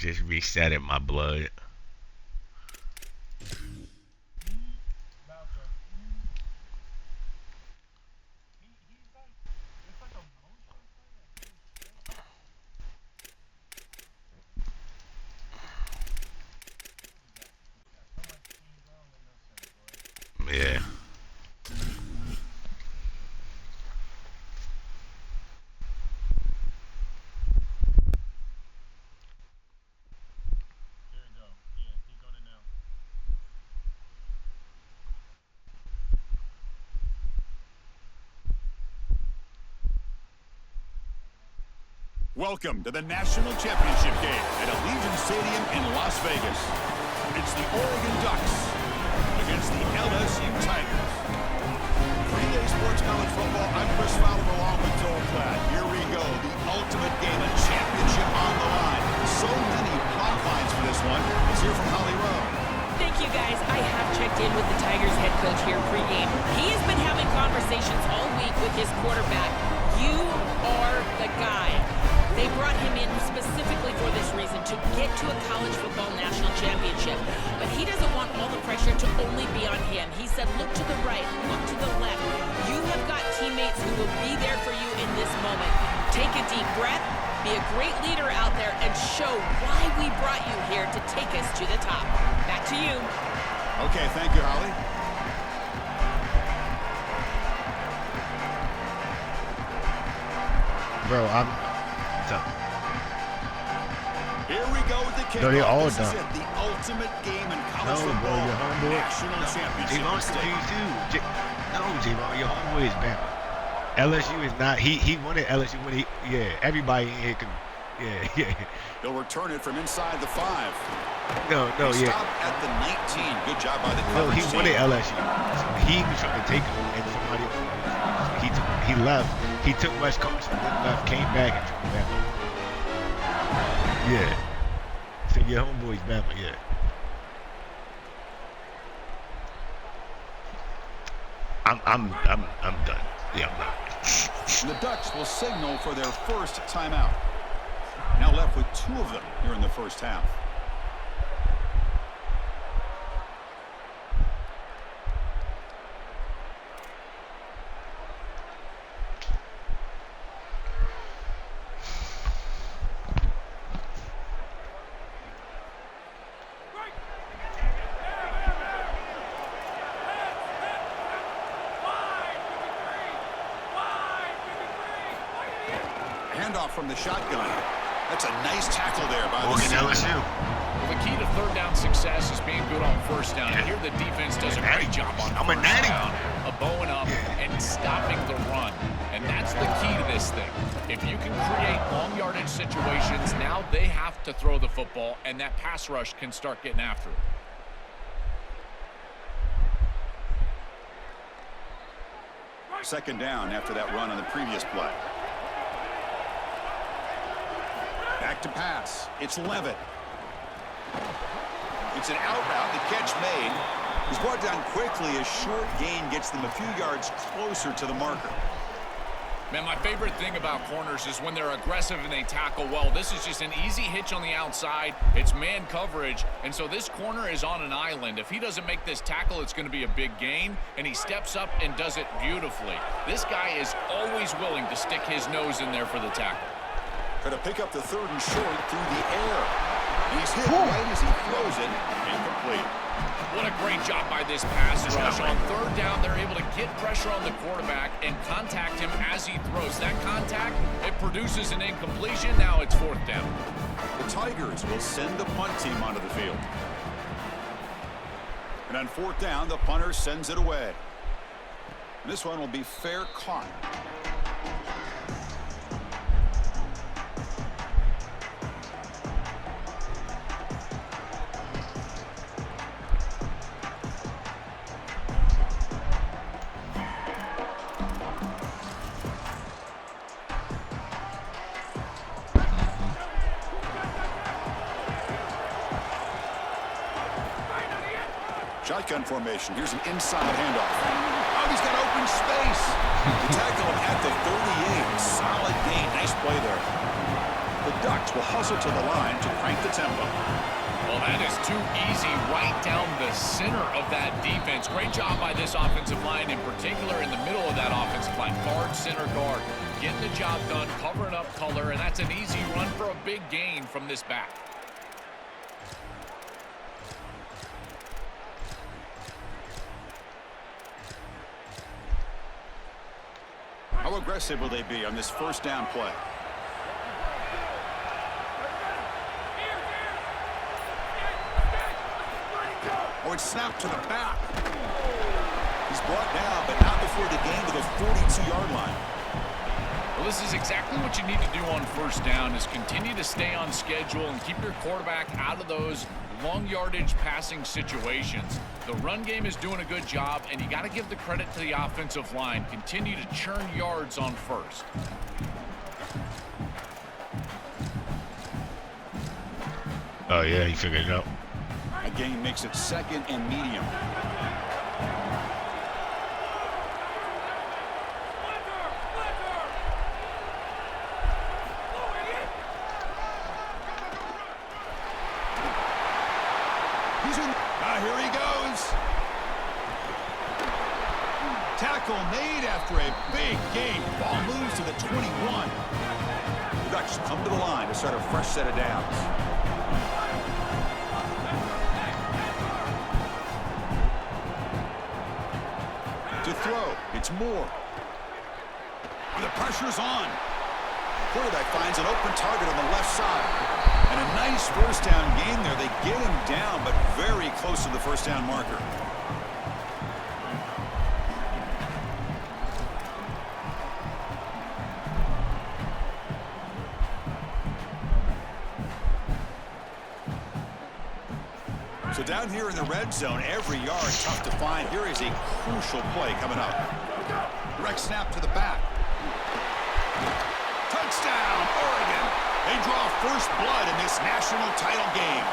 Just resetting my blood. Yeah. Welcome to the National Championship game at Allegiant Stadium in Las Vegas. It's the Oregon Ducks against the LSU Tigers. 3-Day Sports College Football, I'm Chris Fowler along with Joel Platt. Here we go, the ultimate game, a championship on the line. So many plot lines for this one. Let's hear from Holly Rowe. Thank you, guys. I have checked in with the Tigers head coach here pregame. He has been having conversations all week with his quarterback. You are the guy. They brought him in specifically for this reason, to get to a college football national championship. But he doesn't want all the pressure to only be on him. He said, look to the right, look to the left. You have got teammates who will be there for you in this moment. Take a deep breath, be a great leader out there, and show why we brought you here to take us to the top. Back to you. Okay, thank you, Holly. Bro, I'm done. Here we go with the kickoff. No, they all this done. Is it, the ultimate game in college No, bro, football. your homeboy. National championship. J-Bone too. No, J-Bone, your homeboy is Bama. LSU is not. He wanted LSU when everybody in here can. Yeah. He'll return it from inside the 5. No, He yeah. stopped at the 19. Good job by the No, coverage he wanted team. LSU. So he was trying to take him, and somebody else. He left. He took Wisconsin, then left, came back, and took Bama. Yeah. So your homeboy's Bama, yeah. I'm done. Yeah, I'm done. The Ducks will signal for their first timeout. Now left with 2 of them here in the first half. Handoff from the shotgun. That's a nice tackle there by the center. LSU. The key to third down success is being good on first down. And here the defense does a great job on I'm a first Natty. down, bowing up and stopping the run. And that's the key to this thing. If you can create long yardage situations, now they have to throw the football, and that pass rush can start getting after it. Second down after that run on the previous play. Back to pass. It's Levitt. It's an out route. The catch made. He's brought down quickly. A short gain gets them a few yards closer to the marker. Man, my favorite thing about corners is when they're aggressive and they tackle well. This is just an easy hitch on the outside. It's man coverage, and so this corner is on an island. If he doesn't make this tackle, it's going to be a big gain, and he steps up and does it beautifully. This guy is always willing to stick his nose in there for the tackle. Going to pick up the 3rd and short through the air. He's hit right as he throws it. Incomplete. What a great job by this pass rush. On 3rd down, they're able to get pressure on the quarterback and contact him as he throws. That contact, it produces an incompletion. Now it's 4th down. The Tigers will send the punt team onto the field. And on 4th down, the punter sends it away. And this one will be fair caught. Shotgun formation. Here's an inside handoff. Oh, he's got open space. The tackle at the 38. Solid gain. Nice play there. The Ducks will hustle to the line to crank the tempo. Well, that is too easy right down the center of that defense. Great job by this offensive line, in particular in the middle of that offensive line. Guard, center guard, getting the job done, covering up color, and that's an easy run for a big gain from this back. How aggressive will they be on this first down play? Oh, it's snapped to the back. He's brought down, but not before the gain to the 42-yard line. Well, this is exactly what you need to do on first down, is continue to stay on schedule and keep your quarterback out of those long yardage passing situations. The run game is doing a good job, and you got to give the credit to the offensive line. Continue to churn yards on first. Oh, yeah, he figured it out. A gain makes it second and medium. Here he goes. Tackle made after a big gain. Ball moves to the 21. The Ducks come to the line to start a fresh set of downs. To throw, it's Moore. The pressure's on. Quarterback finds an open target on the left side. And a nice first down gain there. They get him down, but very close to the first down marker. So down here in the red zone, every yard tough to find. Here is a crucial play coming up. Direct snap to the back. Touchdown, Oregon. They draw first blood in this national title game.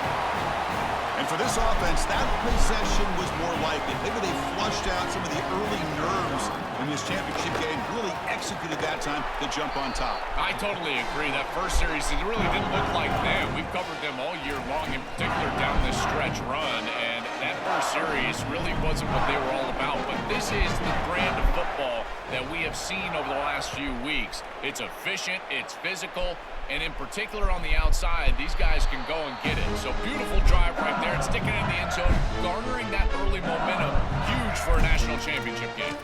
And for this offense, that possession was more likely. Maybe they flushed out some of the early nerves in this championship game, really executed that time to jump on top. I totally agree. That first series, it really didn't look like them. We've covered them all year long, in particular down this stretch run. And that first series really wasn't what they were all about. But this is the brand of football that we have seen over the last few weeks. It's efficient, it's physical, and in particular on the outside, these guys can go and get it. So beautiful drive right there and sticking it in the end zone, garnering that early momentum. Huge for a national championship game.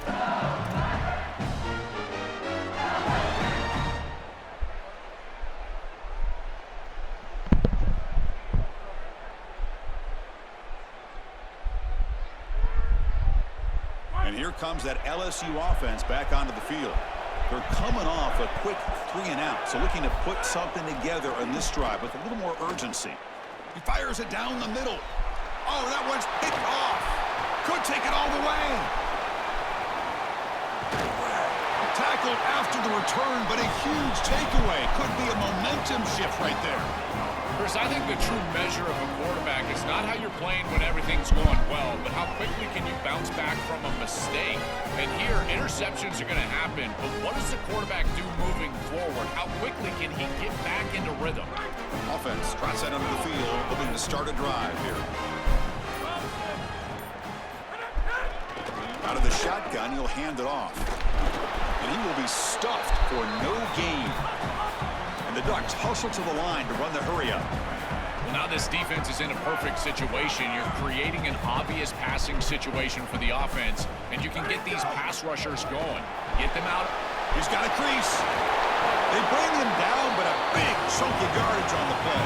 And here comes that LSU offense back onto the field. They're coming off a quick 3-and-out, so looking to put something together on this drive with a little more urgency. He fires it down the middle. Oh, that one's picked off. Could take it all the way. Tackled after the return, but a huge takeaway. Could be a momentum shift right there. Chris, I think the true measure of a quarterback is not how you're playing when everything's going well, but how quickly can you bounce back from a mistake. And here, interceptions are going to happen, but what does the quarterback do moving forward? How quickly can he get back into rhythm? Offense trots that under the field, hoping to start a drive here. Out of the shotgun, he'll hand it off. And he will be stuffed for no gain. And the Ducks hustle to the line to run the hurry-up. Well, now this defense is in a perfect situation. You're creating an obvious passing situation for the offense, and you can get these pass rushers going. Get them out. He's got a crease. They bring him down, but a big chunk of yardage on the play.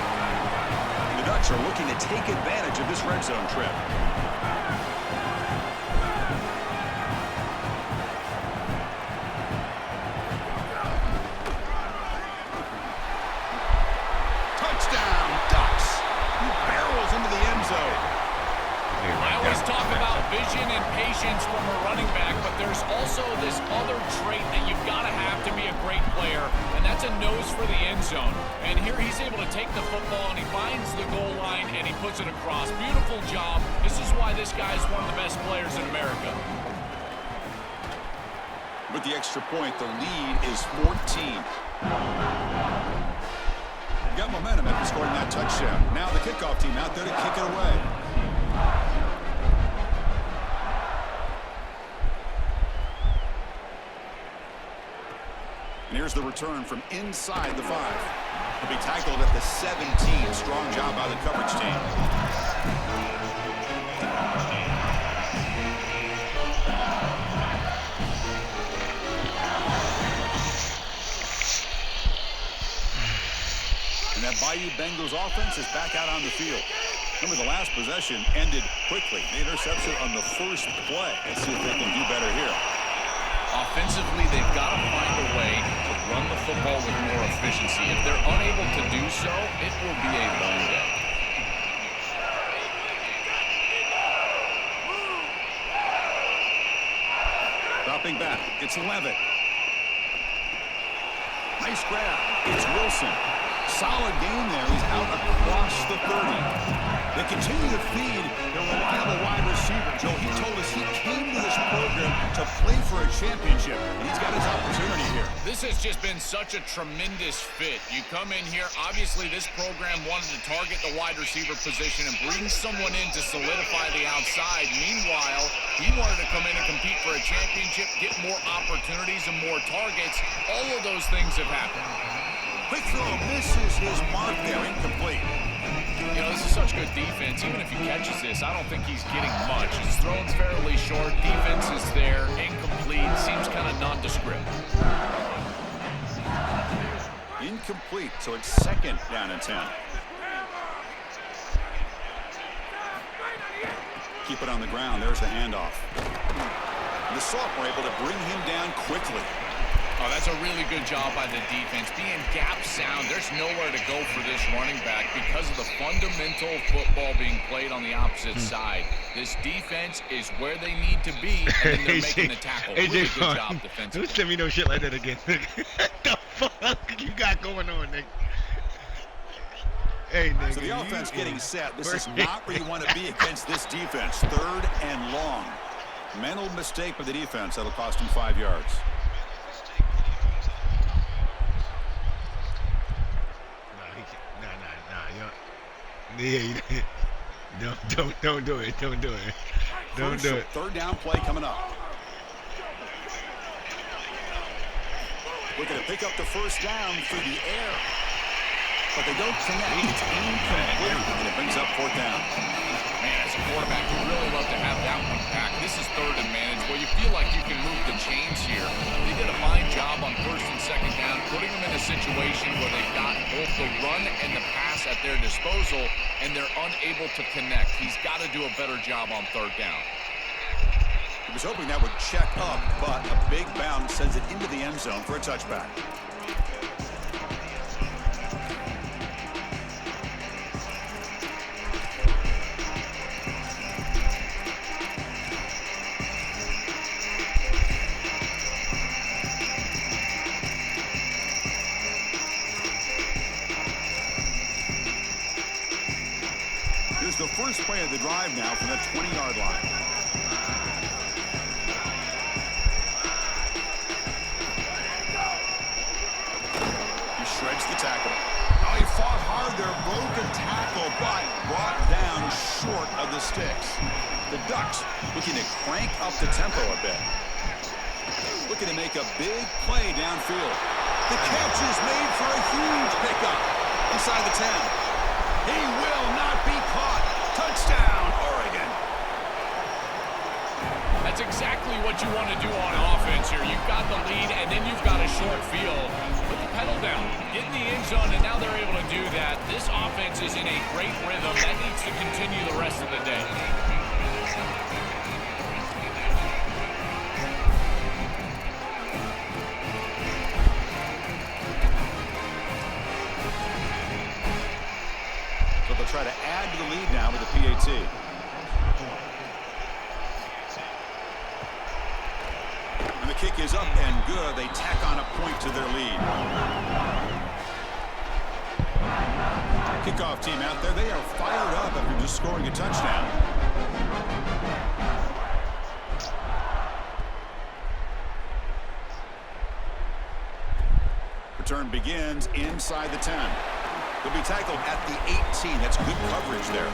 The Ducks are looking to take advantage of this red zone trip. Vision and patience from a running back, but there's also this other trait that you've got to have to be a great player, and that's a nose for the end zone. And here he's able to take the football, and he finds the goal line, and he puts it across. Beautiful job. This is why this guy is one of the best players in America. With the extra point, the lead is 14. got momentum after scoring that touchdown. Now the kickoff team out there to kick it away. And here's the return from inside the 5. He'll be tackled at the 17. Strong job by the coverage team. And that Bayou Bengals offense is back out on the field. Remember, the last possession ended quickly. The interception on the first play. Let's see if they can do better here. Offensively, they've got to find a way to run the football with more efficiency. If they're unable to do so, it will be a long day. Dropping back, it's Levitt. Nice grab. It's Wilson. Solid gain there. He's out across the 30. They continue to feed their reliable wide receiver. Joe, he told us he came to this program to play for a championship. And he's got his opportunity here. This has just been such a tremendous fit. You come in here, obviously this program wanted to target the wide receiver position and bring someone in to solidify the outside. Meanwhile, he wanted to come in and compete for a championship, get more opportunities and more targets. All of those things have happened. Quick throw misses his mark there, incomplete. You know, this is such good defense. Even if he catches this, I don't think he's getting much. His thrown's fairly short. Defense is there. Incomplete. Seems kind of nondescript. Incomplete, so it's 2nd down and 10. Keep it on the ground. There's the handoff. The sophomore able to bring him down quickly. Oh, that's a really good job by the defense. Being gap sound, there's nowhere to go for this running back because of the fundamental football being played on the opposite side. This defense is where they need to be, and then they're making the tackle. Really good job defensively. Don't send me no shit like that again. What the fuck you got going on, nigga? Hey, nigga. So the offense getting set. This is not where you want to be against this defense. 3rd and long. Mental mistake by the defense. That'll cost him 5 yards. Yeah, don't do it. Don't do it. Don't do it. 3rd down play coming up. Looking to pick up the 1st down through the air. But they don't connect. It's incomplete. And it brings up 4th down. Man, as a quarterback, you really love to have that one back. This is 3rd and manage, where you feel like you can move the chains here. They did a fine job on 1st and 2nd down, putting them in a situation where they've got both the run and the pass at their disposal, and they're unable to connect. He's got to do a better job on 3rd down. He was hoping that would check up, but a big bounce sends it into the end zone for a touchback. The first play of the drive now from the 20-yard line. He shreds the tackle. Oh, he fought hard there. Broken tackle, but brought down short of the sticks. The Ducks looking to crank up the tempo a bit. Looking to make a big play downfield. The catch is made for a huge pickup inside the 10. He will not be caught. Touchdown, Oregon. That's exactly what you want to do on offense here. You've got the lead, and then you've got a short field. Put the pedal down, get in the end zone, and now they're able to do that. This offense is in a great rhythm. That needs to continue the rest of the day. Try to add to the lead now with the PAT. And the kick is up and good. They tack on a point to their lead. Kickoff team out there. They are fired up after just scoring a touchdown. Return begins inside the 10. He'll be tackled at the 18. That's good coverage there.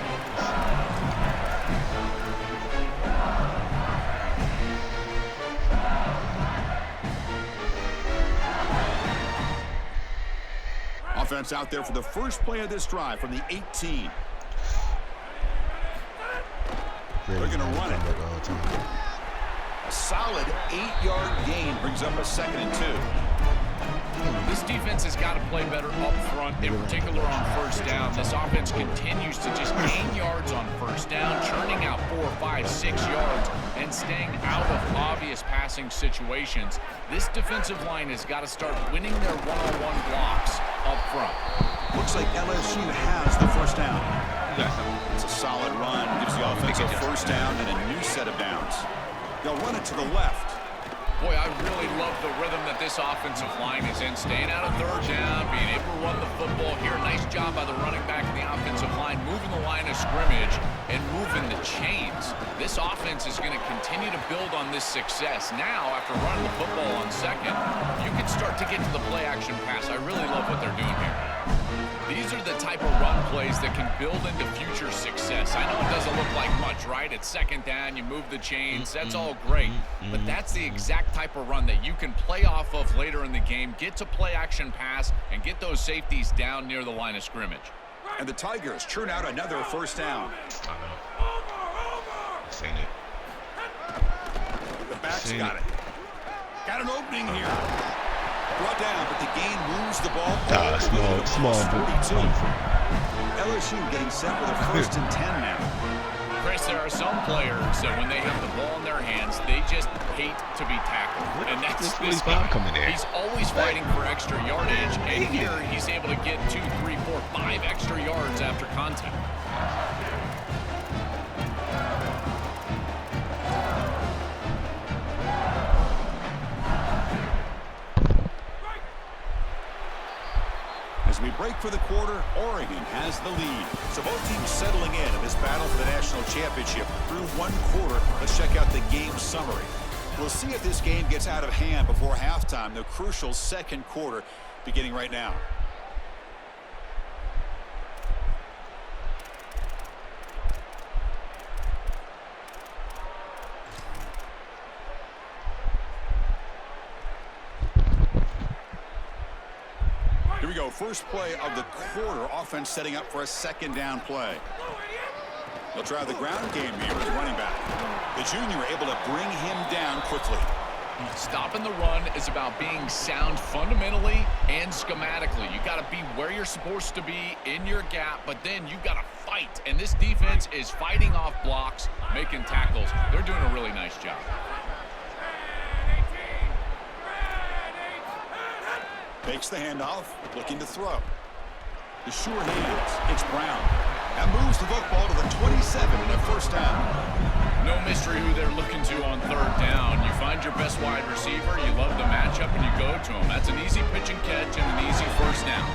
Offense out there for the first play of this drive from the 18. They're going to run it. A solid 8-yard gain brings up a 2nd and 2. This defense has got to play better up front, in particular on first down. This offense continues to just gain yards on first down, churning out 4, 5, 6 yards, and staying out of obvious passing situations. This defensive line has got to start winning their one-on-one blocks up front. Looks like LSU has the first down. It's a solid run. Gives the offense a first down and a new set of downs. They'll run it to the left. Boy, I really love the rhythm that this offensive line is in. Staying out of third down, being able to run the football here. Nice job by the running back and the offensive line, moving the line of scrimmage and moving the chains. This offense is going to continue to build on this success. Now, after running the football on second, you can start to get to the play-action pass. I really love what they're doing here. These are the type of run plays that can build into future success. I know it doesn't look like much, right? It's second down, you move the chains, that's all great. But that's the exact type of run that you can play off of later in the game, get to play action pass, and get those safeties down near the line of scrimmage. And the Tigers churn out another first down. Seen it. The back's got it. Got an opening here. Brought down, but the gain moves the ball. Small. LSU getting set with a 1st and 10 now. Chris, there are some players that when they have the ball in their hands, they just hate to be tackled. And that's this guy. He's always fighting for extra yardage, and here he's able to get 2, 3, 4, 5 extra yards after contact. As we break for the quarter, Oregon has the lead. So both teams settling in this battle for the national championship through one quarter. Let's check out the game summary. We'll see if this game gets out of hand before halftime, the crucial second quarter beginning right now. Here we go, first play of the quarter. Offense setting up for a 2nd down play. They'll try the ground game here as running back. The junior able to bring him down quickly. Stopping the run is about being sound fundamentally and schematically. You got to be where you're supposed to be in your gap, but then you got to fight. And this defense is fighting off blocks, making tackles. They're doing a really nice job. Fakes the handoff, looking to throw. The sure hands, it's Brown. That moves the football to the 27 and a first down. No mystery who they're looking to on third down. You find your best wide receiver, you love the matchup, and you go to him. That's an easy pitch and catch and an easy first down.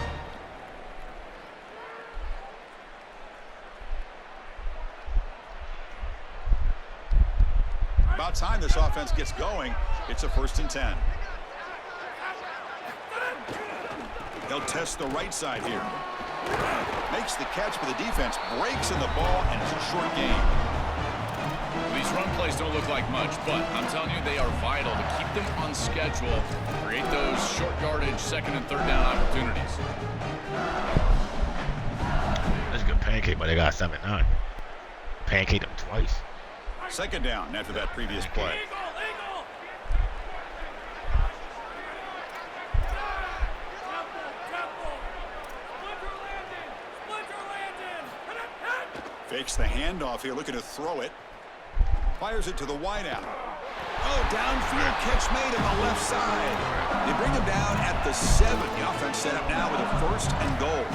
About time this offense gets going. It's a 1st and 10. They'll test the right side here. Makes the catch, but the defense breaks in the ball, and it's a short game. These run plays don't look like much, but I'm telling you, they are vital to keep them on schedule, create those short yardage 2nd and 3rd down opportunities. That's a good pancake, but they got 7-9. Pancake them twice. 2nd down after that previous play. Fakes the handoff here, looking to throw it. Fires it to the wideout. Oh, downfield catch made on the left side. They bring him down at the 7. The offense set up now with a 1st and goal.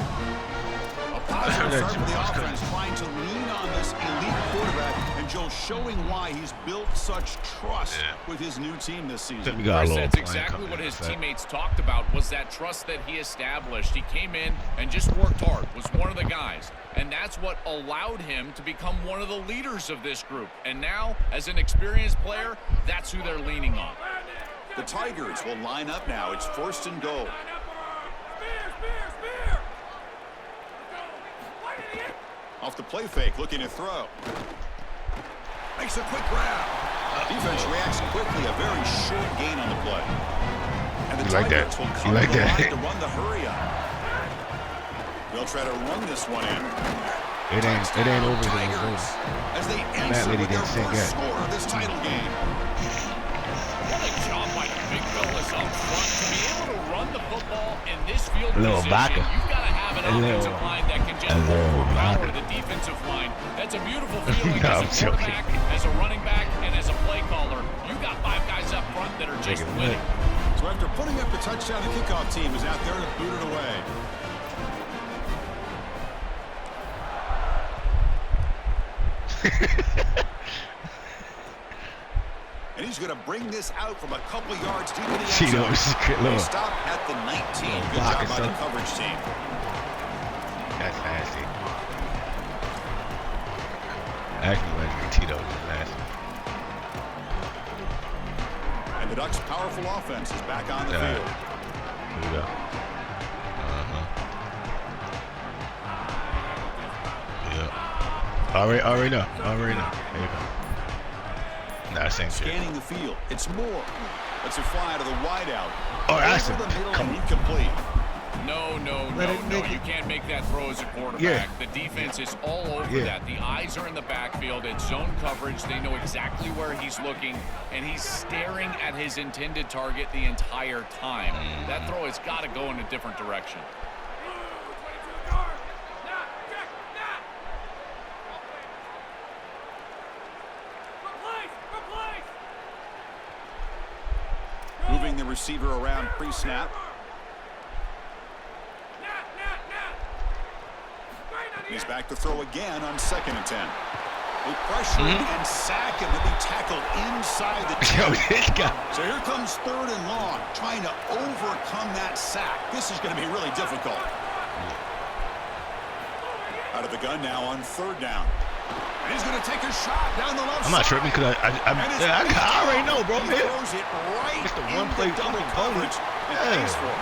A positive start for the offense, trying to lean on this elite quarterback, and Joe showing why he's built such trust with his new team this season. That's exactly what his teammates talked about, was that trust that he established. He came in and just worked hard, was one of the guys. And that's what allowed him to become one of the leaders of this group. And now, as an experienced player, that's who they're leaning on. The Tigers will line up now. It's 1st and goal. Off the play fake, looking to throw. Makes a quick grab. Defense reacts quickly. A very short gain on the play. And the Tigers will come to the line to run the hurry up. They'll try to run this one in. It ain't over Tigers as they answer with their first score of this title game. What a job by the big fellas up front to be able to run the football in this field position. You've got to have an offensive line that can just overpower the defensive line. That's a beautiful feeling as a quarterback, as a running back, and as a play caller. You got 5 guys up front that are just winning. So after putting up the touchdown, the kickoff team is out there to boot it away. And he's going to bring this out from a couple yards deep in the end zone. They stop at the 19. Good job by the coverage team. That's nasty. Actually, letting Tito is nasty. And the Ducks' powerful offense is back on the field. Here we go. Yeah. Already know. There you go. Nah, same shit. Scanning the field. It's Moore. Let's it fly to the wideout. Oh, that's it. Come incomplete. No. You can't make that throw as a quarterback. Yeah. The defense is all over that. The eyes are in the backfield. It's zone coverage. They know exactly where he's looking, and he's staring at his intended target the entire time. That throw has got to go in a different direction. Moving the receiver around pre-snap. He's back to throw again on 2nd and 10. They pressure and sack him to be tackled inside the 10. So here comes 3rd and long, trying to overcome that sack. This is going to be really difficult. Out of the gun now on 3rd down. And he's going to take a shot down the left side. I'm not tripping because I already know, bro. He throws it right it's the one play double coverage and pays for it.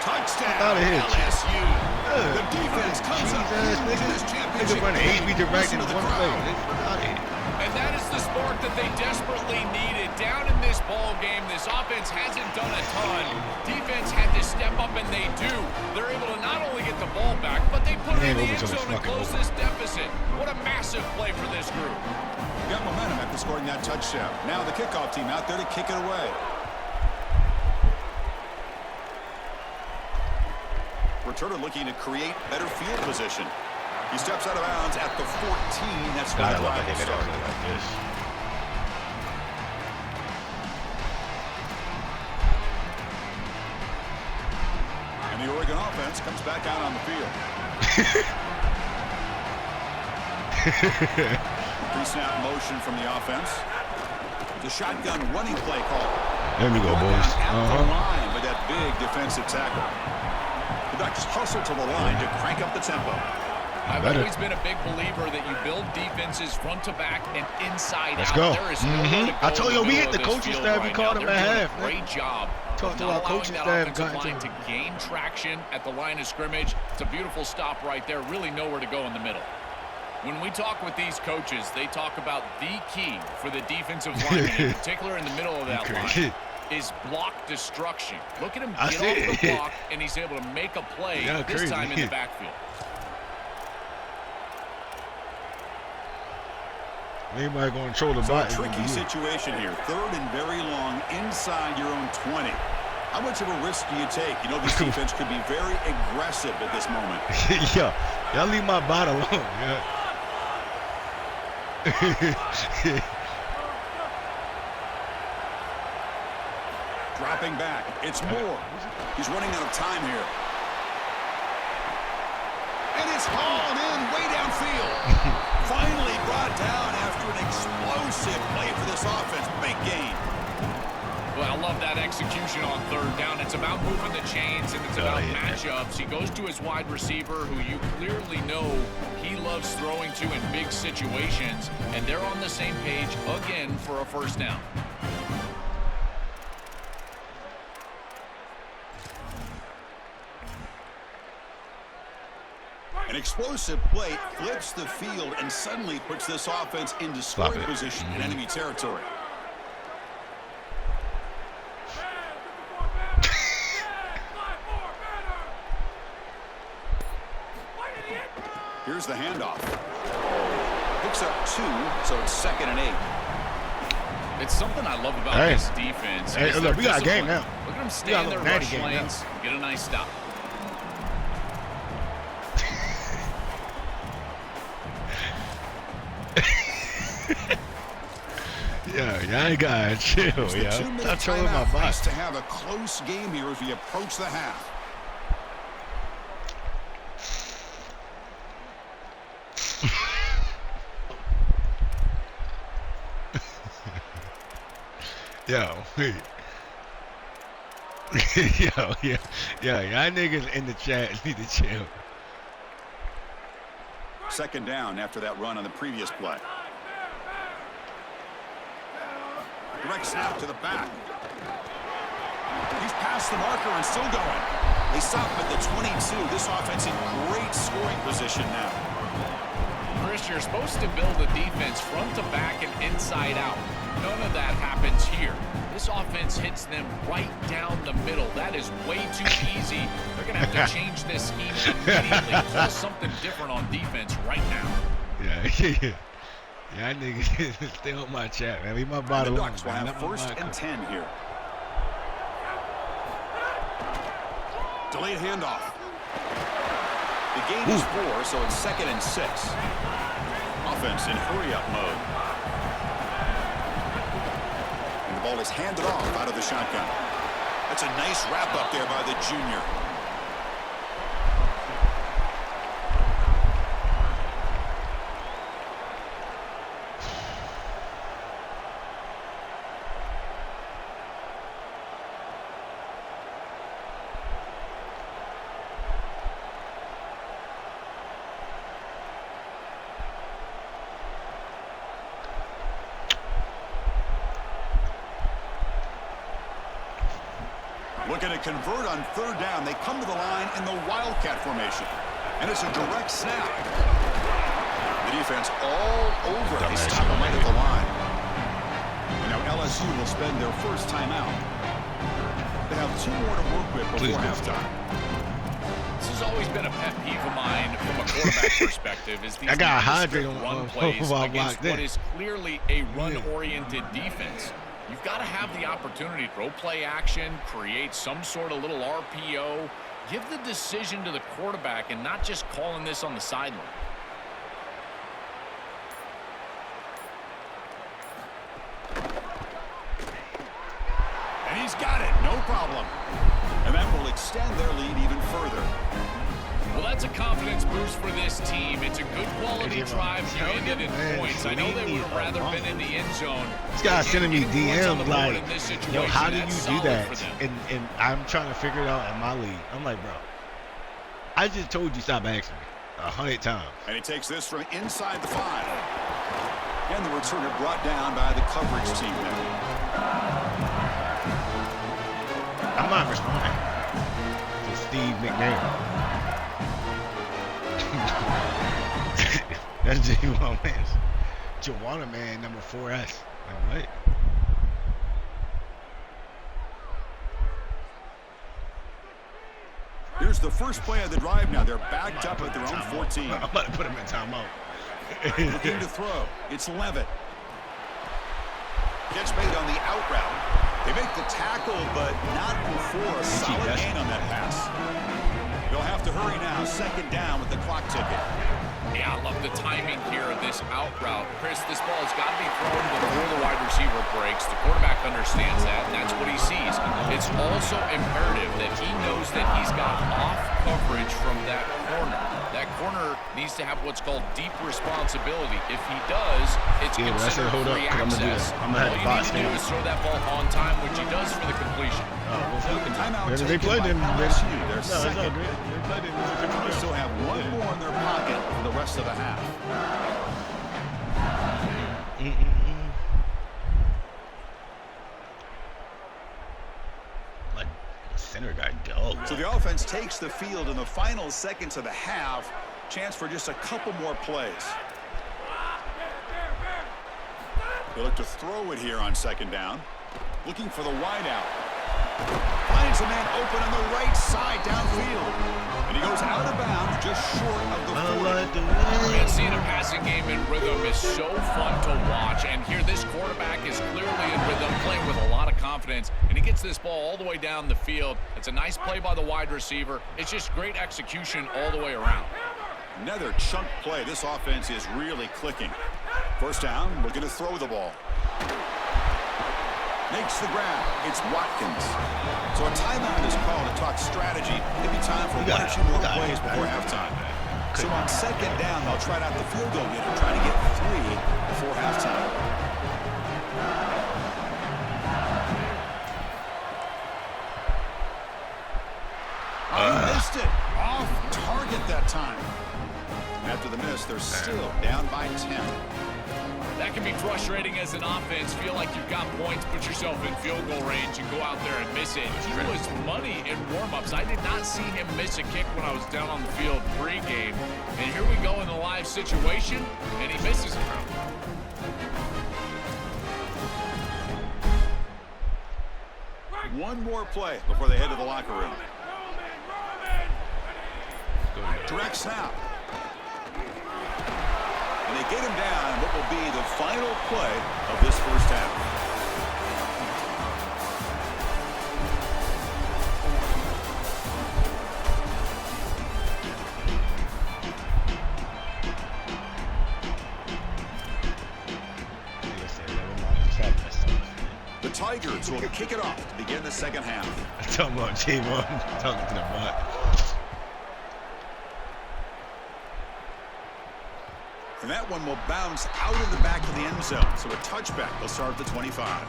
Touchdown, out of here. LSU. The defense comes up into this championship running game. HB direct in Listen to the one crowd. play. And that is the spark that they desperately needed. Down in this ball game, this offense hasn't done a ton. Defense had to step up, and they do. They're able to not only get the ball back, but they put it in the end zone and close this deficit. What a massive play for this group. Got momentum after scoring that touchdown. Now the kickoff team out there to kick it away. Returner looking to create better field position. He steps out of bounds at the 14. That's where the drive started. Like this. And the Oregon offense comes back out on the field. Pre-snap motion from the offense. The shotgun running play call. There we go, boys. At the line with that big defensive tackle. The Ducks hustle to the line to crank up the tempo. I've always been a big believer that you build defenses front to back and inside Let's out. go. There is nowhere to go I told you, in the we middle hit the of this coaching field staff. We right called now. him They're at doing half. a great job Talked to of our not allowing coaching that staff. offensive line to gain traction at the line of scrimmage. It's a beautiful stop right there. Really nowhere to go in the middle. When we talk with these coaches, they talk about the key for the defensive line, in particular in the middle of that line, is block destruction. Look at him get off the block, and he's able to make a play this time in the backfield. Anybody going to control the ball? Tricky situation here. 3rd and very long inside your own 20. How much of a risk do you take? You know, this defense could be very aggressive at this moment. Yeah, y'all leave my bot alone. Yeah. Dropping back. It's Moore. He's running out of time here. And it's hauled in way downfield. Finally brought down after an explosive play for this offense. Big gain. Well, I love that execution on 3rd down. It's about moving the chains, and it's about matchups. He goes to his wide receiver, who you clearly know he loves throwing to in big situations, and they're on the same page again for a 1st down. And An explosive play flips the field and suddenly puts this offense into scoring position in enemy territory. Here's the handoff. Picks up 2, so it's 2nd and 8. It's something I love about this defense. Hey, look, we got a game now. Look at them stay in their rush lanes, get a nice stop. Yeah, y'all gotta chill, yo. Stop trolling my boss. To have a close game here as we approach the half. Yo, wait. Yo, y'all niggas in the chat need to chill. 2nd down after that run on the previous play. Direct snap to the back. He's past the marker and still going. They stop him at the 22. This offense in great scoring position now. Chris, you're supposed to build a defense front to back and inside out. None of that happens here. This offense hits them right down the middle. That is way too easy. They're going to have to change this scheme immediately. Call something different on defense right now. Yeah. Y'all niggas stay on my chat, man. Leave my bottle alone. The Ducks will have 1st and 10 here. Delayed handoff. The gain is 4, so it's 2nd and 6. Offense in hurry-up mode. And the ball is handed off out of the shotgun. That's a nice wrap-up there by the junior. Looking to convert on 3rd down. They come to the line in the Wildcat formation. And it's a direct snap. The defense all over. They stop him right at the line. And now LSU will spend their first timeout. They have 2 more to work with before halftime. This has always been a pet peeve of mine from a quarterback perspective. Is these run plays against what is clearly a run-oriented defense. You've got to have the opportunity to throw play action, create some sort of little RPO, give the decision to the quarterback and not just calling this on the sideline. And he's got it, no problem. And that will extend their lead even further. Well, that's a confidence boost for this team. It's a good quality drive to end it in points. I know they would have rather been in the end zone. This guy's sending me DMs like, yo, how do you do that? And I'm trying to figure it out in my league. I'm like, bro, I just told you stop asking me 100 times. And he takes this from inside the 5. And the returner brought down by the coverage team there. I'm not responding to Steve McNair. That's J1 man. Joanna man number 4S. Like what? Here's the first play of the drive now. They're backed up at their own 14. I'm about to put him in timeout. Looking to throw. It's Levitt. Gets made on the out route. They make the tackle, but not before a solid gain on that pass. They'll have to hurry now. 2nd down with the clock ticking. Yeah, I love the timing here of this out route. Chris, this ball has got to be thrown before the wide receiver breaks. The quarterback understands that, and that's what he sees. It's also imperative that he knows that he's got off coverage from that corner. That corner needs to have what's called deep responsibility. If he does, it's considered free access. All you need to do is throw that ball on time, which he does for the completion. They played him. They're second. They still have 1 more in their pocket for the rest of the half. Like center guy dog. So the offense takes the field in the final seconds of the half. Chance for just a couple more plays. They look to throw it here on second down. Looking for the wide out. Finds a man open on the right side downfield. And he goes out of bounds just short of the 40. Man, seeing a passing game in rhythm is so fun to watch. And here this quarterback is clearly in rhythm, playing with a lot of confidence. And he gets this ball all the way down the field. It's a nice play by the wide receiver. It's just great execution all the way around. Another chunk play. This offense is really clicking. First down, we're going to throw the ball. Makes the grab. It's Watkins. So a timeout is called to talk strategy. Maybe time for one or two more plays before halftime. So on second down, they'll try out the field goal unit, trying to get 3 before halftime. He missed it. Off target that time. After the miss, they're still down by 10. That can be frustrating as an offense. Feel like you've got points, put yourself in field goal range, and go out there and miss it. He was money in warm-ups. I did not see him miss a kick when I was down on the field pre-game. And here we go in the live situation, and he misses it. One more play before they head to the locker room. Direct snap. And they get him down what will be the final play of this first half. The Tigers will kick it off to begin the second half. I'm talking about J1, talking to the butt. And that one will bounce out of the back of the end zone. So a touchback will start at the 25.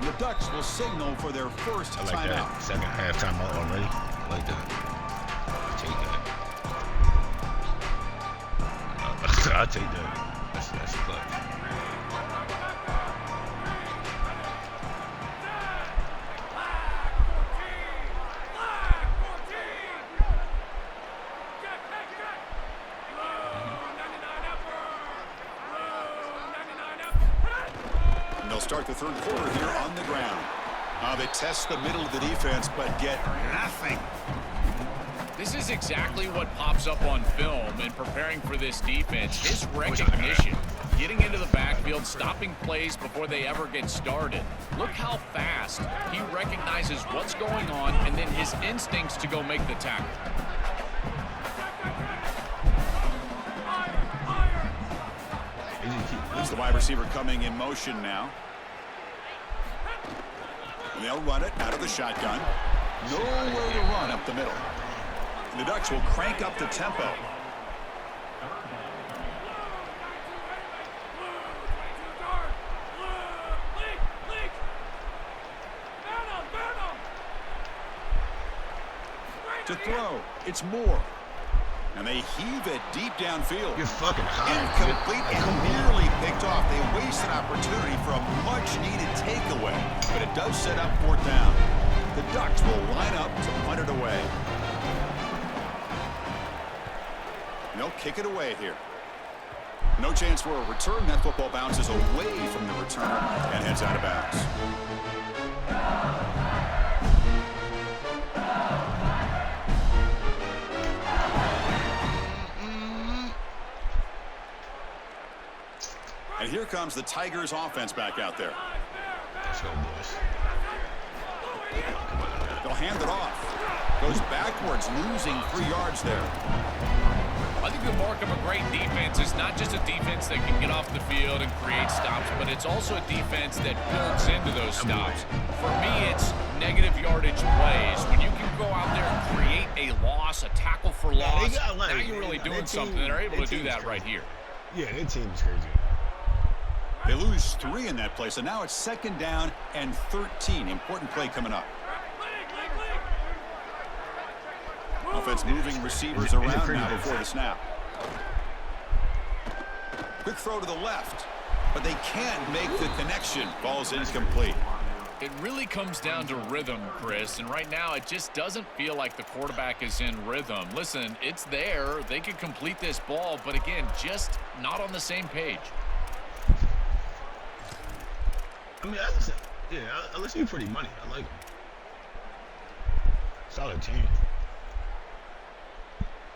The Ducks will signal for their first I like timeout. that. Second half timeout already. I like that. I'll take that. I'll take that. That's clutch. And they'll start the third quarter here on the ground. They test the middle of the defense, but get nothing. This is exactly what pops up on film in preparing for this defense. His recognition, getting into the backfield, stopping plays before they ever get started. Look how fast he recognizes what's going on and then his instincts to go make the tackle. There's the wide receiver coming in motion now. And they'll run it out of the shotgun. Nowhere to run up the middle. The Ducks will crank up the tempo. To throw, it's Moore. And they heave it deep downfield. You're fucking high. Incomplete and nearly picked off. They waste an opportunity for a much-needed takeaway. But it does set up fourth down. The Ducks will line up to punt it away. And they'll kick it away here. No chance for a return. That football bounces away from the returner and heads out of bounds. And here comes the Tigers offense back out there. Let's go, boys. They'll hand it off. Goes backwards, losing 3 yards there. I think the mark of a great defense is not just a defense that can get off the field and create stops, but it's also a defense that builds into those stops. For me, it's negative yardage plays. When you can go out there and create a loss, a tackle for loss, now you're really doing something. They're able to do that right here. Yeah, their team's crazy. They lose 3 in that play, so now it's second down and 13. Important play coming up. Off offense moving receivers around now before the snap. Quick throw to the left, but they can't make the connection. Ball's incomplete. It really comes down to rhythm, Chris, and right now it just doesn't feel like the quarterback is in rhythm. Listen, it's there. They could complete this ball, but again, just not on the same page. I mean, yeah, unless you're pretty money, I like him. Solid team.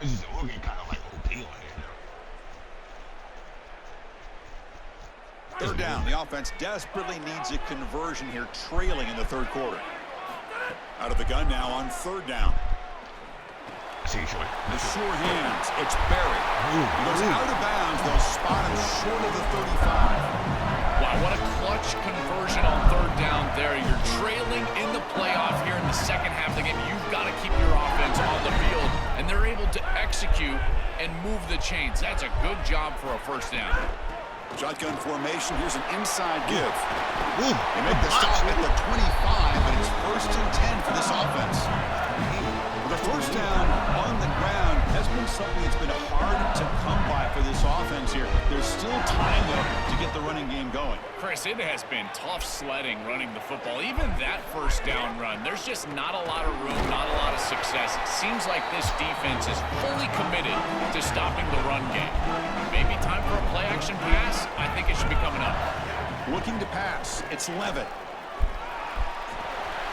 It's just Oregon kind of like OP on here now. Third down. The offense desperately needs a conversion here, trailing in the third quarter. Out of the gun now on third down. See you short. The sure hands. It's Barry. He goes out of bounds. They'll spot him short of the 35. Wow, what a clutch conversion on third down there. You're trailing in the playoff here in the second half of the game. You've got to keep your offense on the field, and they're able to execute and move the chains. That's a good job for a first down. Shotgun formation. Here's an inside give. Ooh, They make the stop at the 25, but it's first and 10 for this offense. The first down on the ground has been something that's been hard to come by for this offense here. There's still time, though, to get the running game going. Chris, it has been tough sledding running the football. Even that first down run, there's just not a lot of room, not a lot of success. It seems like this defense is fully committed to stopping the run game. Maybe time for a play-action pass? I think it should be coming up. Looking to pass. It's Levitt.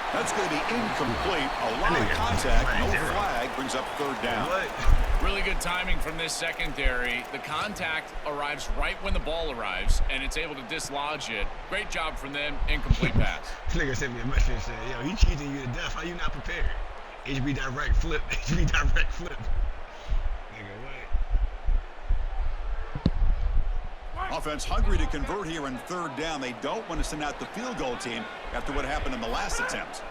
That's going to be incomplete. A lot of contact. No flag. Brings up third down. Really good timing from this secondary. The contact arrives right when the ball arrives, and it's able to dislodge it. Great job from them. Incomplete pass. This nigga sent me a message and said, yo, he cheating you to death. How you not prepared? HB direct flip. HB direct flip. Nigga, what? Offense hungry to convert here in third down. They don't want to send out the field goal team after what happened in the last attempt.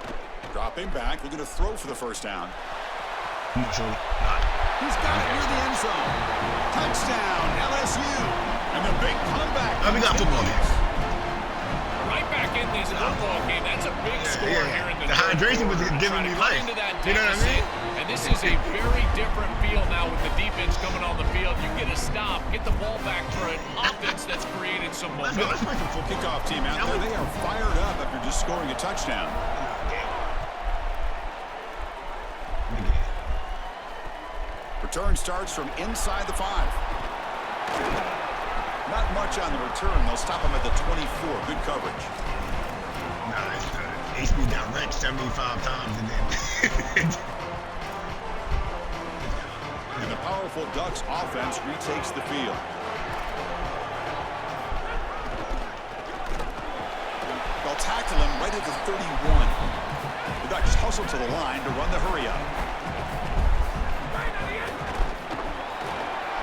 Dropping back. They're going to throw for the first down. Come on, Shorty. He's got it near the end zone. Touchdown, LSU. And the big comeback. We got football games. Right back in this football game. That's a big score here in the hydration was giving me life. Into that You know what I mean? And this is a very different feel now with the defense coming on the field. You get a stop, get the ball back for an offense that's created some momentum. Let's play some football. Kickoff team out there. They are fired up after just scoring a touchdown. Return starts from inside the 5. Not much on the return. They'll stop him at the 24. Good coverage. Nah, it's HB direct 75 times and then. And the powerful Ducks offense retakes the field. They'll tackle him right at the 31. The Ducks hustle to the line to run the hurry up.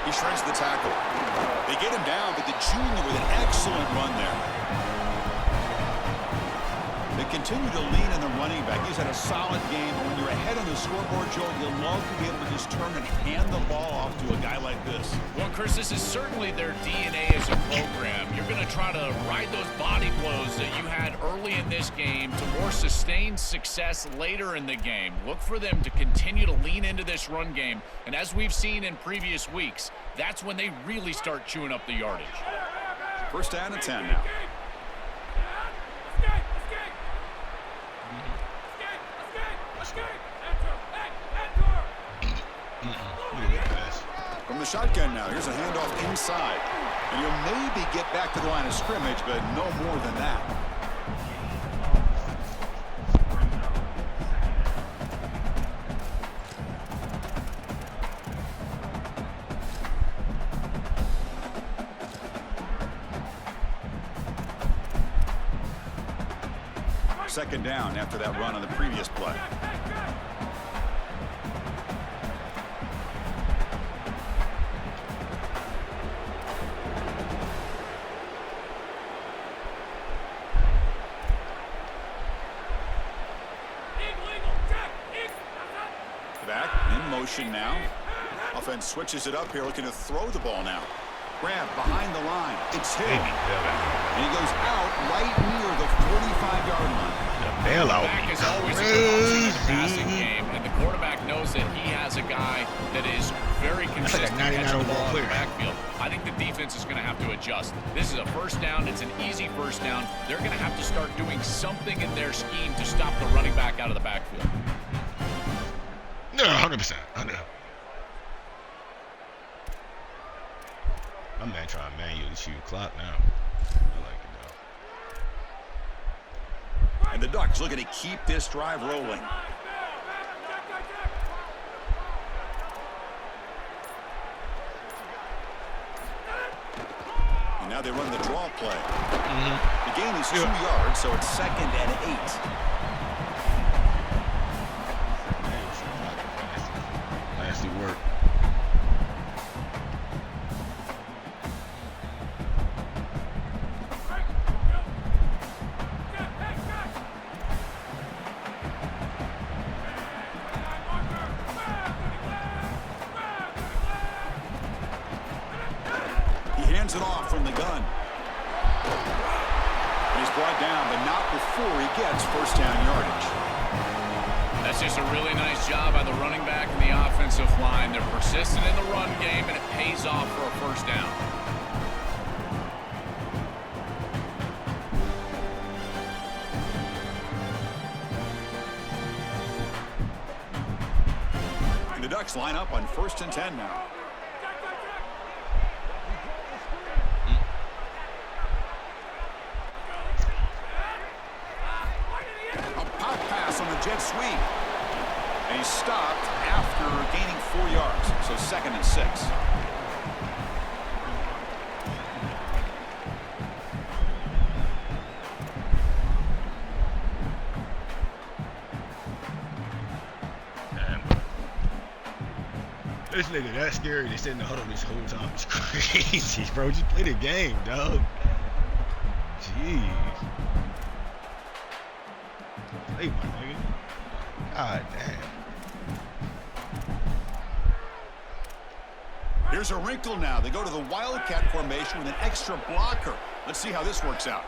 He shreds the tackle. They get him down, but the junior with an excellent run there. They continue to lean on the running back. He's had a solid game. When you're ahead on the scoreboard, Joe, you'll love to be able to just turn and hand the ball off to a guy like this. Well, Chris, this is certainly their DNA as a program. You're going to try to ride those body blows that you had early in this game to more sustained success later in the game. Look for them to continue to lean into this run game. And as we've seen in previous weeks, that's when they really start chewing up the yardage. First down and 10 now. From the shotgun now, here's a handoff inside. And he'll maybe get back to the line of scrimmage, but no more than that. Second down after that run on the previous play. Back in motion now. Offense switches it up here, looking to throw the ball now. Grab behind the line. It's hit. Baby, And he goes out right near the 45-yard line. the bailout. Back is always a good option in the passing game, and the quarterback knows that he has a guy that is very consistent like a 99 catching the ball overall in the player. backfield. I think the defense is going to have to adjust. This is a first down. It's an easy first down. They're going to have to start doing something in their scheme to stop the running back out of the backfield. No, 100%. I know. My man trying to manually shoot clock now. I like it though. And the Ducks looking to keep this drive rolling. And now they run the draw play. The gain is 2 yards, so it's 2nd and 8. Nasty work. It off from the gun. And he's brought down, but not before he gets first down yardage. That's just a really nice job by the running back and the offensive line. They're persistent in the run game, and it pays off for a first down. And the Ducks line up on 1st and 10 now. Jet sweep. And he's stopped after gaining 4 yards. So 2nd and 6. This nigga that scary. They sit in the huddle this whole time. It's crazy, bro. Just play the game, dog. Jeez. Hey, my nigga. God damn. Here's a wrinkle now. They go to the Wildcat formation with an extra blocker. Let's see how this works out.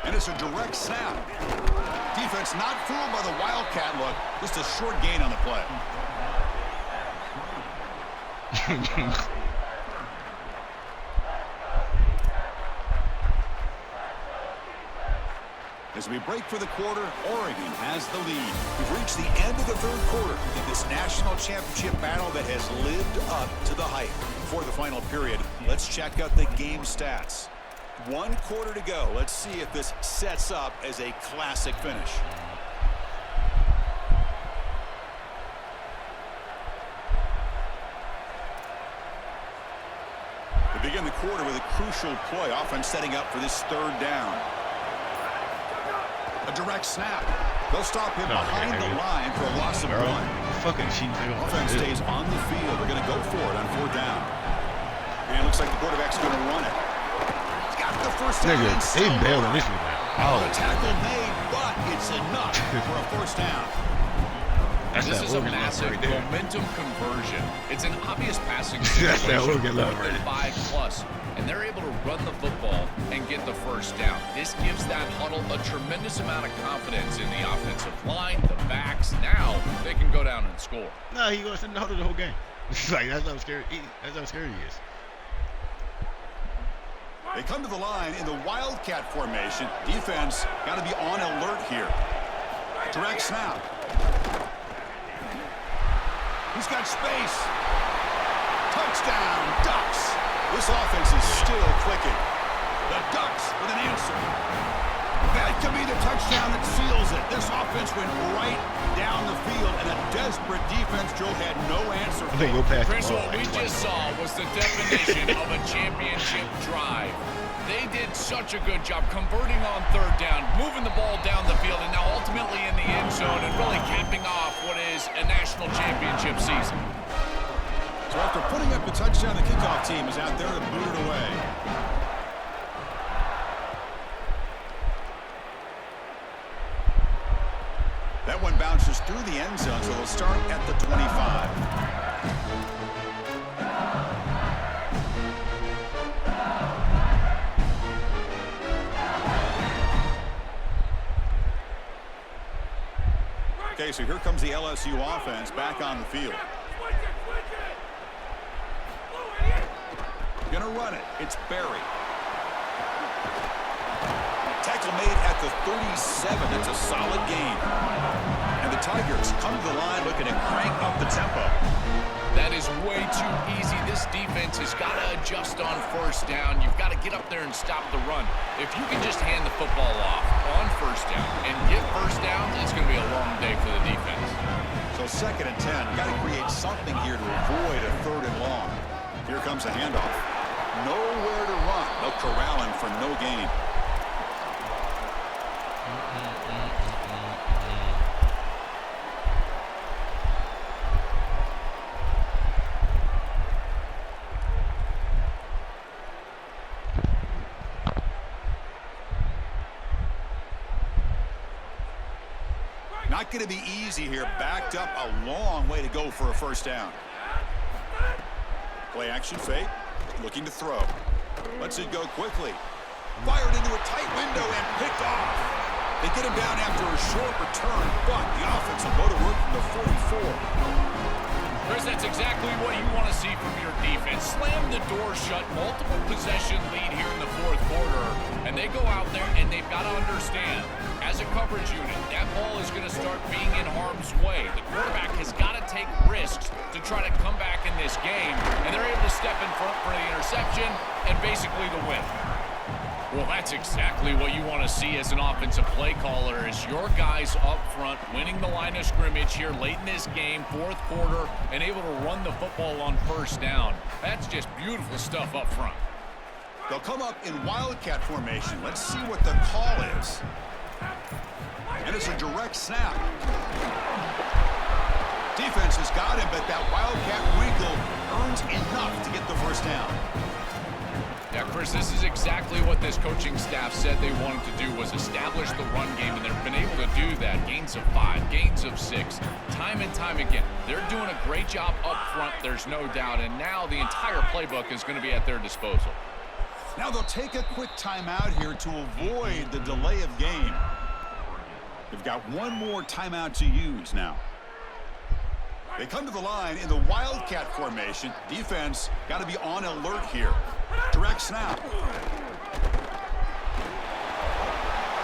And it's a direct snap. Defense not fooled by the Wildcat look. Just a short gain on the play. As we break for the quarter, Oregon has the lead. We've reached the end of the 3rd quarter in this national championship battle that has lived up to the hype. Before the final period, let's check out the game stats. 1 quarter to go. Let's see if this sets up as a classic finish. We begin the quarter with a crucial play, offense setting up for this 3rd down. A direct snap. They'll stop him behind the line for a loss of 1. Fucking Chiefs. Offense stays on the field. They're going to go for it on 4th down. And it looks like the quarterback's going to run it. He's got the first down. Nigga, they bailing this one out. The tackle made, but it's enough for a first down. This is a massive momentum conversion. It's an obvious passing That's that situation. love right 5+, and they're able to run the football and get the first down. This gives that huddle a tremendous amount of confidence in the offensive line, the backs. Now they can go down and score. No, he goes to the huddle the whole game. Like that's how scary. That's how scary he is. They come to the line in the Wildcat formation. Defense got to be on alert here. Direct snap. He's got space. Touchdown, Ducks. This offense is still clicking. The Ducks with an answer. That could be the touchdown that seals it. This offense went right down the field, and a desperate defense, Joe, had no answer. I think you'll pass Chris, the ball. what we just saw was the definition of a championship drive. They did such a good job converting on 3rd down, moving the ball down the field, and now ultimately in the end zone and really capping off what is a national championship season. So after putting up a touchdown, the kickoff team is out there to boot it away. That one bounces through the end zone, so they'll start at the 25. so here comes the LSU offense back on the field. Gonna run it. It's Barry. Tackle made at the 37. That's a solid gain. And the Tigers come to the line looking to crank up the tempo. That is way too easy. This defense has got to adjust on first down. You've got to get up there and stop the run. If you can just hand the football off on first down and get first down, it's going to be a long day for the defense. So 2nd and 10. Got to create something here to avoid a 3rd and long. Here comes the handoff. Nowhere to run. They'll corral him for no gain. Not going to be easy here. Backed up a long way to go for a first down. Play action fake. Looking to throw. Lets it go quickly. Fired into a tight window and picked off. They get him down after a short return, but the offense will go to work from the 44. Chris, that's exactly what you want to see from your defense. Slam the door shut, multiple possession lead here in the 4th quarter, and they go out there and they've got to understand, as a coverage unit, that ball is going to start being in harm's way. The quarterback has got to take risks to try to come back in this game, and they're able to step in front for the interception and basically the win. Well, that's exactly what you want to see as an offensive play caller, is your guys up front winning the line of scrimmage here late in this game, 4th quarter, and able to run the football on first down. That's just beautiful stuff up front. They'll come up in Wildcat formation. Let's see what the call is. And it's a direct snap. Defense has got him, but that Wildcat wrinkle earns enough to get the first down. Yeah, Chris, this is exactly what this coaching staff said they wanted to do, was establish the run game, and they've been able to do that. Gains of 5, gains of 6, time and time again. They're doing a great job up front, there's no doubt, and now the entire playbook is going to be at their disposal. Now they'll take a quick timeout here to avoid the delay of game. They've got one more timeout to use now. They come to the line in the Wildcat formation. Defense got to be on alert here. Direct snap.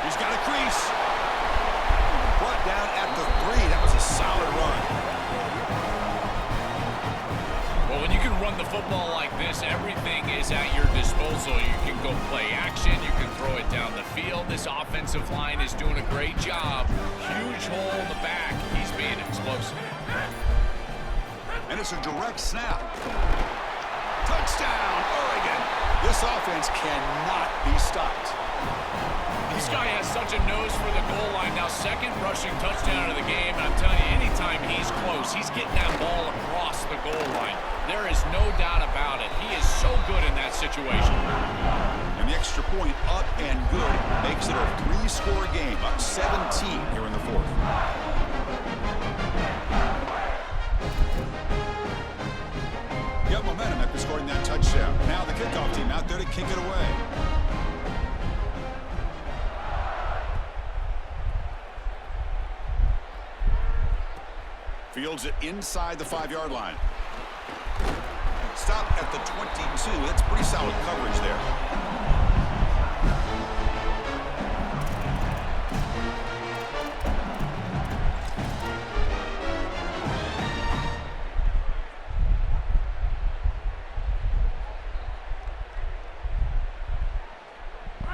He's got a crease. Brought down at the 3. That was a solid run. Well, when you can run the football like this, everything is at your disposal. You can go play action. You can throw it down the field. This offensive line is doing a great job. Huge hole in the back. He's being explosive. And it's a direct snap. Touchdown, Oregon. This offense cannot be stopped. This guy has such a nose for the goal line. Now, 2nd rushing touchdown of the game. And I'm telling you, anytime he's close, he's getting that ball across the goal line. There is no doubt about it. He is so good in that situation. And the extra point up and good makes it a 3-score game, up 17 here in the 4th. Got momentum after scoring that touchdown. Now the kickoff team out there to kick it away. Fields it inside the 5-yard line. Stop at the 22. That's pretty solid coverage there.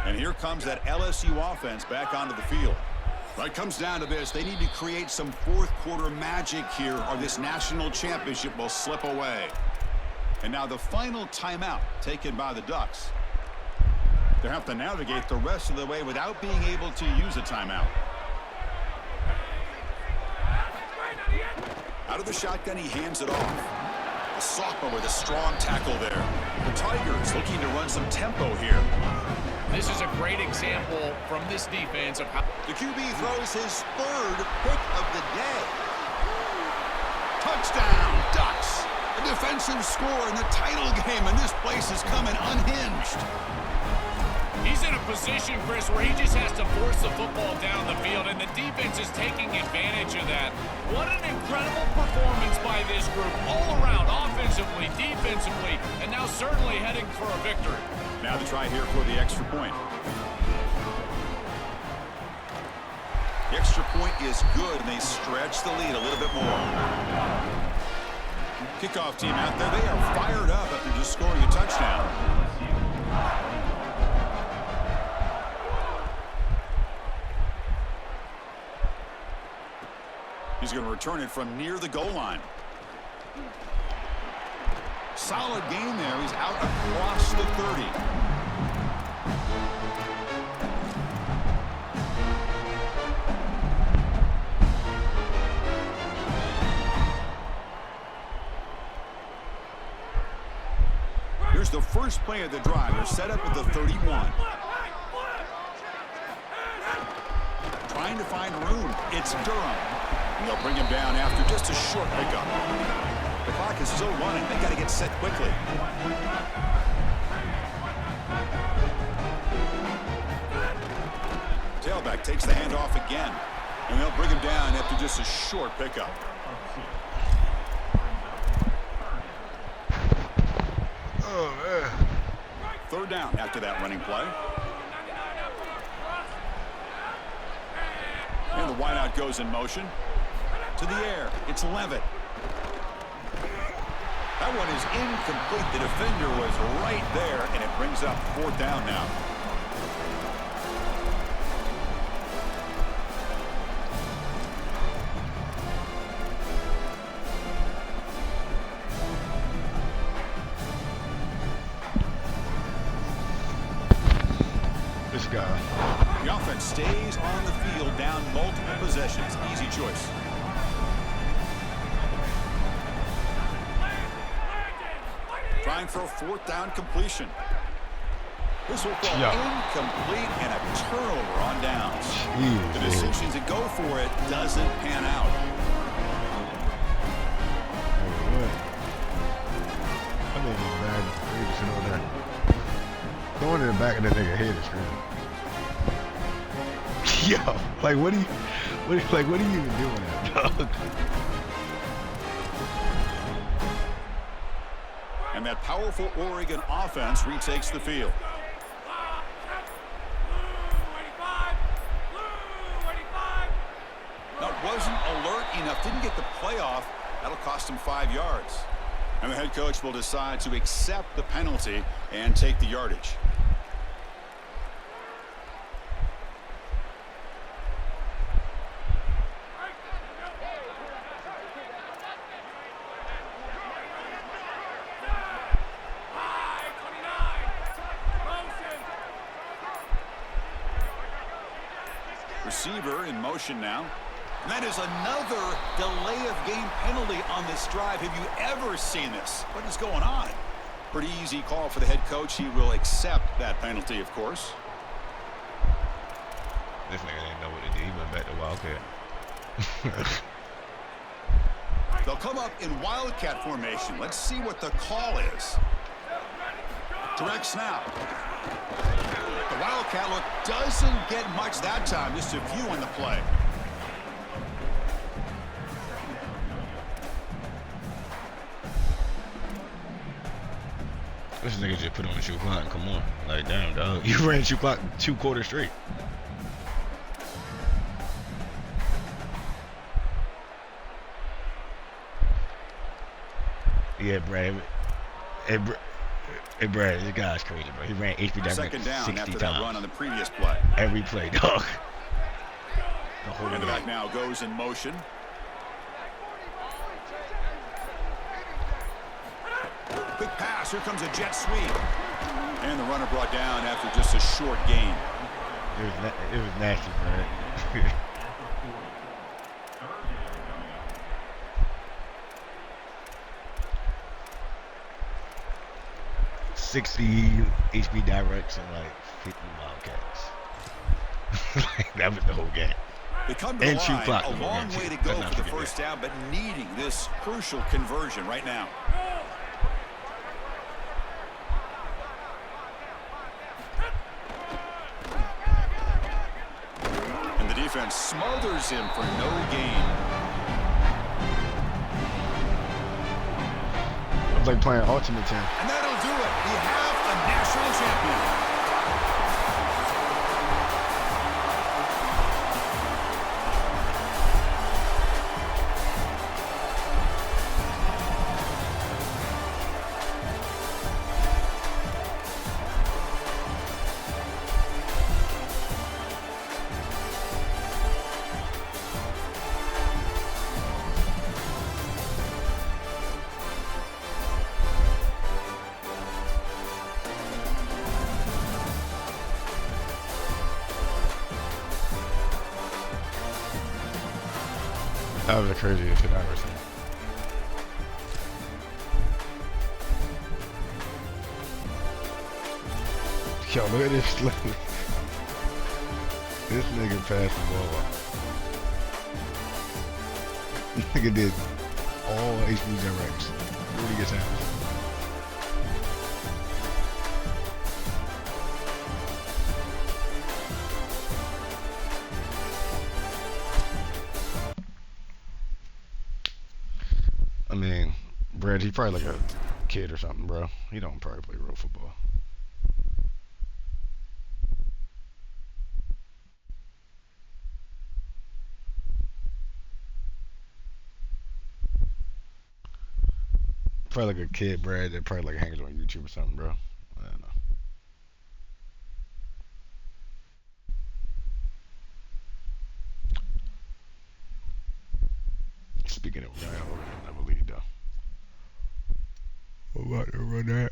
And here comes that LSU offense back onto the field. Well, it comes down to this. They need to create some 4th quarter magic here, or this national championship will slip away. And now the final timeout taken by the Ducks. They'll have to navigate the rest of the way without being able to use a timeout. Out of the shotgun, he hands it off. The sophomore with a strong tackle there. The Tigers looking to run some tempo here. This is a great example from this defense of how the QB throws his 3rd pick of the day. Touchdown, Ducks. A defensive score in the title game, and this place is coming unhinged. He's in a position, Chris, where he just has to force the football down the field, and the defense is taking advantage of that. What an incredible performance by this group, all around, offensively, defensively, and now certainly heading for a victory. Now the try here for the extra point. The extra point is good, and they stretch the lead a little bit more. Kickoff team out there. They are fired up after just scoring a touchdown. He's going to return it from near the goal line. Solid gain there. He's out across the 30. Here's the first play of the drive. They're set up at the 31. Trying to find room. It's Durham. And they'll bring him down after just a short pickup. The clock is still running. They got to get set quickly. Tailback takes the handoff again. And they'll bring him down after just a short pickup. Oh, man. Third down after that running play. And the wideout goes in motion. To the air. It's Levitt. That one is incomplete. The defender was right there, and it brings up fourth down now. This guy. The offense stays on the field, down multiple possessions. Easy choice. Trying for a fourth down completion. This will fall incomplete and a turnover on downs. Jeez, the decision to go for it doesn't pan out. I think he's bad. You just know that. Throwing in the back of that nigga head is crazy. Yo, like what are you even doing that, dog? And that powerful Oregon offense retakes the field. That wasn't alert enough. Didn't get the playoff. That'll cost him 5 yards. And the head coach will decide to accept the penalty and take the yardage. Receiver in motion now. And that is another delay of game penalty on this drive. Have you ever seen this? What is going on? Pretty easy call for the head coach. He will accept that penalty, of course. This nigga didn't know what to do. He went back to Wildcat. They'll come up in Wildcat formation. Let's see what the call is. Direct snap. The Wildcat look doesn't get much that time. Just a few on the play. This nigga just put on the shoe clock and come on. Like, damn, dog. You ran shoe clock 2 quarters straight. Yeah, Brad. Hey, Brad, this guy's crazy, bro. He ran HB Dynasty Second down 60 after times. that run on the previous play. Every play, dog. The whole And the back now goes in motion. Quick pass. Here comes a jet sweep. And the runner brought down after just a short gain. It was nasty, Brad. 60 HB directs and like 50 Wildcats. Like, that was the whole game. They come to And the shoot line, clock. a long way to go for the first down, but needing this crucial conversion right now. defense smothers him for no gain. It's like playing Ultimate Team. And that'll do it. We have a national champion. That was the craziest shit I've ever seen. Yo, look at this. This nigga passed the ball. This nigga did all HB directs. What he gets out. I mean, Brad, he's probably like a kid or something, bro. He don't probably play real football. Probably like a kid, Brad, that probably like hangs on YouTube or something, bro. I don't know. Speaking of, we're gonna have a lead though. We're about to run that.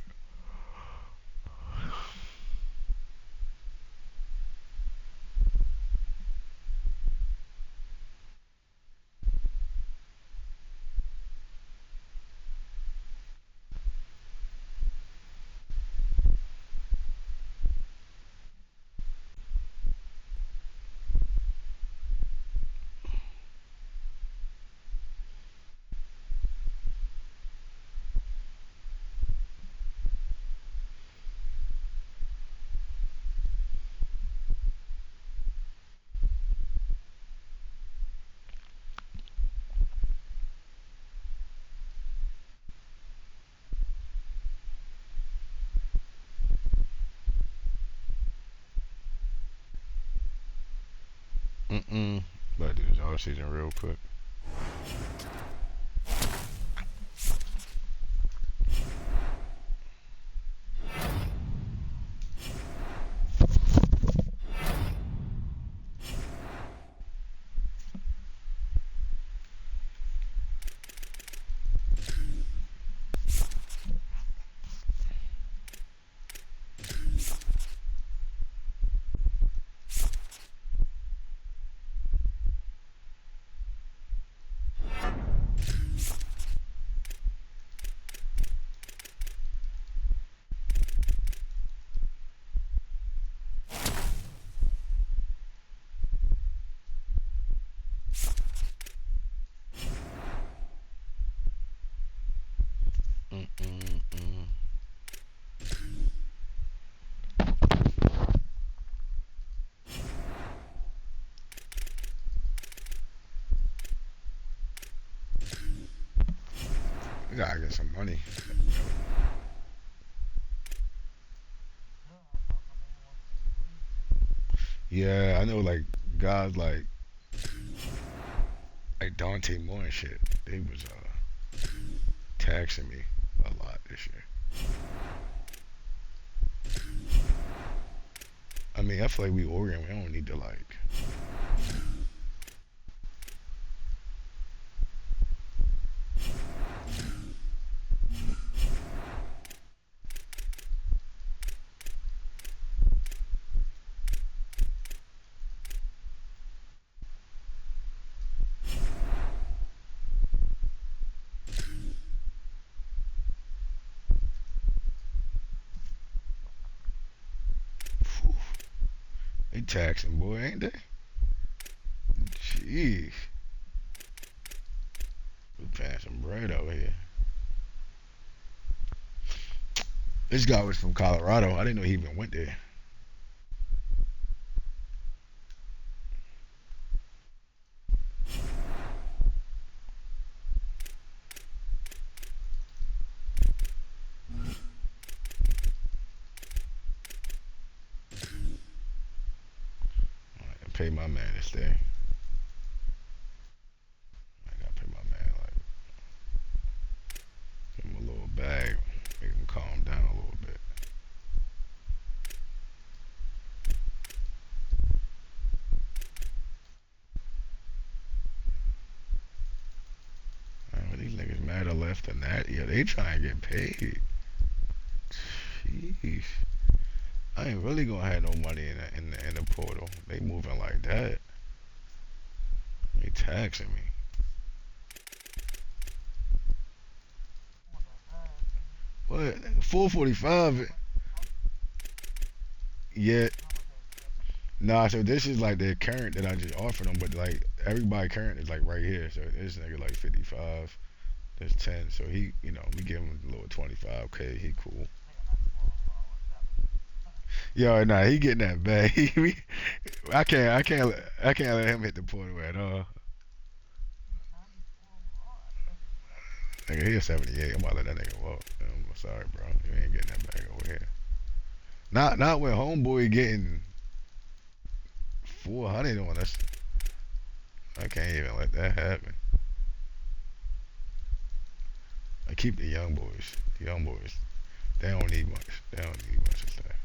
About to do this all season real quick. We gotta get some money. Yeah, I know, like guys like Dante Moore and shit. They was taxing me a lot this year. I mean, I feel like we Oregon, we don't need to like. They taxing, boy, ain't they? Jeez. We paying some bread over here. This guy was from Colorado. I didn't know he even went there. pay my man to stay. I gotta pay my man, like, give him a little bag, make him calm down a little bit. Man, these niggas mad I left the Natty. Yeah, they trying to get paid. Jeez. I ain't really gonna have no money in the portal. They moving like that. They taxing me. What? 445? Yeah. Nah, so this is like the current that I just offered them, but like everybody current is like right here. So this nigga like 55. There's 10. So he, you know, we give him a little 25K. He cool. Yo, nah, he getting that bag. I can't let him hit the portal at all. Nigga, he a 78. I'm about to let that nigga walk. I'm sorry, bro. You ain't getting that bag over here. Not when homeboy getting 400 on us. I can't even let that happen. I keep the young boys. The young boys, they don't need much. They don't need much of that.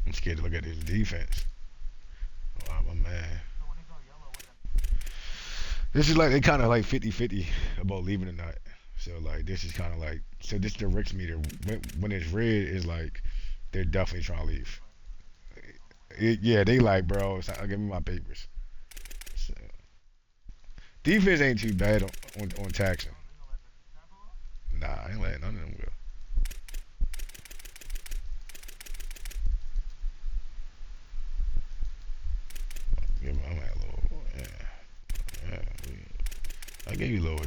I'm scared to look at his defense. Oh, my man. This is like, they kind of like 50-50 about leaving or not. So like, this is kind of like, so this is the Rick's meter. When it's red, it's like, they're definitely trying to leave. Yeah, they like, bro, give me my papers. So, defense ain't too bad on taxing. Nah, I ain't letting none of them go. Give my man a little, yeah. I gave you a little.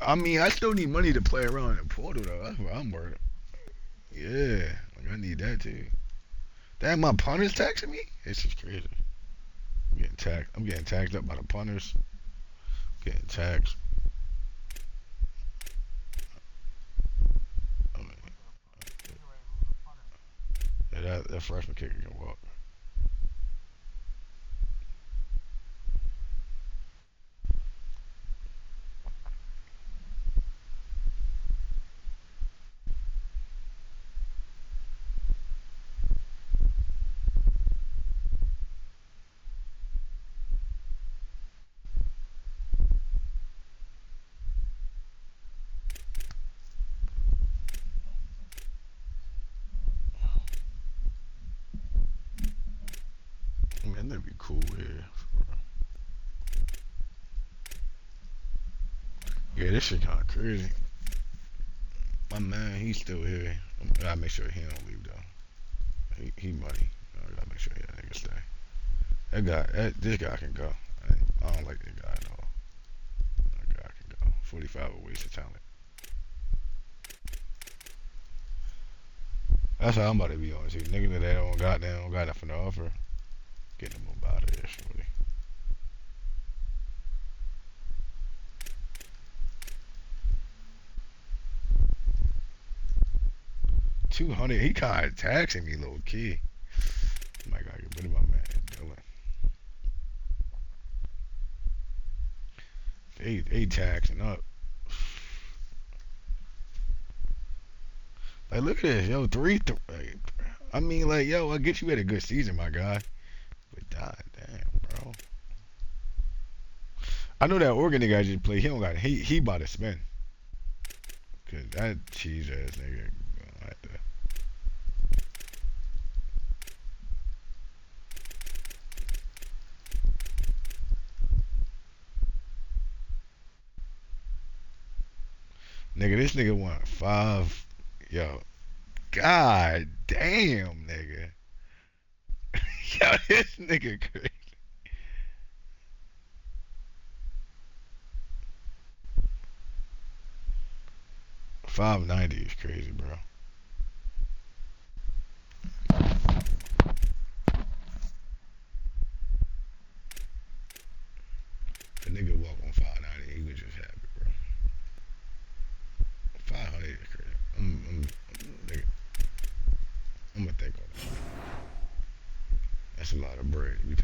I mean, I still need money to play around in the portal though. That's what I'm worried. Yeah, like I need that too. Damn, my punters taxing me? It's just crazy. I'm getting taxed up by the punters. Getting taxed. I mean, yeah, that freshman kicker can walk. Man, that'd be cool here. Yeah, this shit kind of crazy. My man, he's still here. I gotta make sure he don't leave though. He money. I gotta make sure that nigga stay. This guy can go. I don't like this guy at all. That guy can go. 45 a waste of talent. That's how I'm about to be on too. Niggas that they don't got nothing to offer. Get them up out of there, shorty. $200. He kind of taxing me, little kid. I might gotta get rid of my man, Dylan. They taxing up. Like, look at this, yo. I mean, like, yo, I get you had a good season, my guy. But god damn, bro. I know that Oregon nigga I just played. He don't got. He about to spin. Cause that cheese ass nigga gonna have to. Nigga, this nigga want 5. Yo, god damn, nigga. Yo, this nigga crazy. 590 is crazy, bro. The nigga walk on 590, he was just happy, bro. right. We